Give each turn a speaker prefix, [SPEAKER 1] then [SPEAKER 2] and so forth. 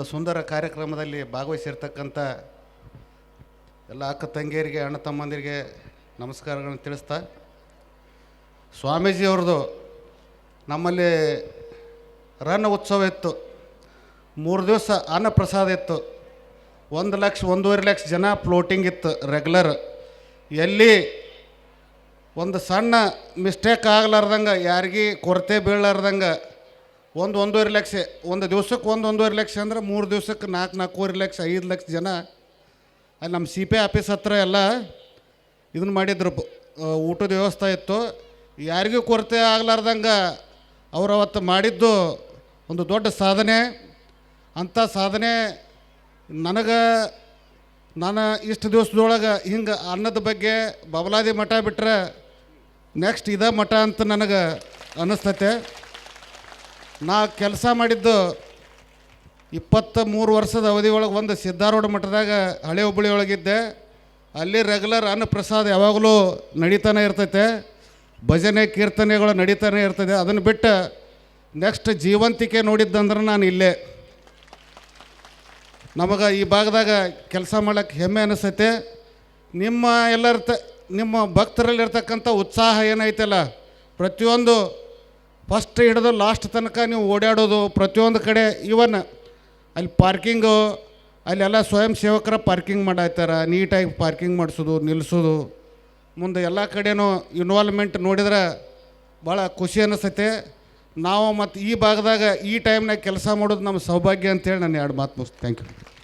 [SPEAKER 1] ಸುಂದರ ಕಾರ್ಯಕ್ರಮದಲ್ಲಿ ಭಾಗವಹಿಸಿರ್ತಕ್ಕಂಥ ಎಲ್ಲ ಅಕ್ಕ ತಂಗಿಯರಿಗೆ ಅಣ್ಣ ತಮ್ಮಂದಿರಿಗೆ ನಮಸ್ಕಾರಗಳನ್ನು ತಿಳಿಸ್ತಾ, ಸ್ವಾಮೀಜಿಯವ್ರದ್ದು ನಮ್ಮಲ್ಲಿ ರನ್ನ ಉತ್ಸವ ಇತ್ತು. 3 ದಿವಸ ಅನ್ನಪ್ರಸಾದ ಇತ್ತು. 1 ಲಕ್ಷ 1.5 ಲಕ್ಷ ಜನ ಫ್ಲೋಟಿಂಗ್ ಇತ್ತು ರೆಗ್ಯುಲರ್. ಎಲ್ಲಿ ಒಂದು ಸಣ್ಣ ಮಿಸ್ಟೇಕ್ ಆಗಲಾರ್ದಂಗೆ, ಯಾರಿಗೆ ಕೊರತೆ ಬೀಳಲಾರ್ದಂಗೆ 1.5 ಲಕ್ಷ, ಒಂದು ದಿವ್ಸಕ್ಕೆ 1.5 ಲಕ್ಷ ಅಂದ್ರೆ 3 ದಿವ್ಸಕ್ಕೆ 4.25 ಲಕ್ಷ 5 ಲಕ್ಷ ಜನ ಅಲ್ಲಿ ನಮ್ಮ ಸಿ ಪಿ ಆಫೀಸ್ ಹತ್ರ ಎಲ್ಲ ಇದನ್ನು ಮಾಡಿದ್ರು. ಊಟದ ವ್ಯವಸ್ಥೆ ಇತ್ತು. ಯಾರಿಗೂ ಕೊರತೆ ಆಗಲಾರ್ದಂಗೆ ಅವರು ಅವತ್ತು ಮಾಡಿದ್ದು ಒಂದು ದೊಡ್ಡ ಸಾಧನೆ. ಅಂಥ ಸಾಧನೆ ನಾನು ಇಷ್ಟು ದಿವಸದೊಳಗೆ ಹಿಂಗೆ ಅನ್ನದ ಬಗ್ಗೆ ಬಬಲಾದಿ ಮಠ ಬಿಟ್ಟರೆ ನೆಕ್ಸ್ಟ್ ಇದೇ ಮಠ ಅಂತ ನನಗೆ ಅನ್ನಿಸ್ತೈತೆ. ನಾ ಕೆಲಸ ಮಾಡಿದ್ದು 23 ವರ್ಷದ ಅವಧಿ ಒಳಗೆ ಒಂದು ಸಿದ್ಧಾರೂಢ ಮಠದಾಗ ಹಳೆ ಹುಬ್ಬಳ್ಳಿ ಒಳಗಿದ್ದೆ. ಅಲ್ಲಿ ರೆಗ್ಯುಲರ್ ಅನ್ನಪ್ರಸಾದ ಯಾವಾಗಲೂ ನಡೀತಾನೆ ಇರ್ತೈತೆ, ಭಜನೆ ಕೀರ್ತನೆಗಳು ನಡೀತಾನೆ ಇರ್ತದೆ. ಅದನ್ನು ಬಿಟ್ಟು ನೆಕ್ಸ್ಟ್ ಜೀವಂತಿಕೆ ನೋಡಿದ್ದಂದ್ರೆ ನಾನು ಇಲ್ಲೇ. ನಮಗೆ ಈ ಭಾಗದಾಗ ಕೆಲಸ ಮಾಡೋಕ್ಕೆ ಹೆಮ್ಮೆ ಅನಿಸ್ತೈತೆ. ನಿಮ್ಮ ಭಕ್ತರಲ್ಲಿರ್ತಕ್ಕಂಥ ಉತ್ಸಾಹ ಏನೈತಲ್ಲ, ಪ್ರತಿಯೊಂದು ಫಸ್ಟ್ ಹಿಡಿದು ಲಾಸ್ಟ್ ತನಕ ನೀವು ಓಡಾಡೋದು ಪ್ರತಿಯೊಂದು ಕಡೆ. ಇವನ್ ಅಲ್ಲಿ ಪಾರ್ಕಿಂಗು, ಅಲ್ಲೆಲ್ಲ ಸ್ವಯಂ ಸೇವಕರ ಪಾರ್ಕಿಂಗ್ ಮಾಡಾಯ್ತಾರೆ, ನೀಟಾಗಿ ಪಾರ್ಕಿಂಗ್ ಮಾಡಿಸೋದು, ನಿಲ್ಲಿಸೋದು, ಮುಂದೆ ಎಲ್ಲ ಕಡೆನೂ ಇನ್ವಾಲ್ವ್ಮೆಂಟ್ ನೋಡಿದ್ರೆ ಭಾಳ ಖುಷಿ ಅನ್ನಿಸ್ತೈತೆ. ನಾವು ಮತ್ತು ಈ ಭಾಗದಾಗ ಈ ಟೈಮ್ನಾಗ ಕೆಲಸ ಮಾಡೋದು ನಮ್ಮ ಸೌಭಾಗ್ಯ ಅಂತೇಳಿ ನಾನು 2 ಮಾತು ಮುಗಿಸ್ತೀನಿ. Thank you.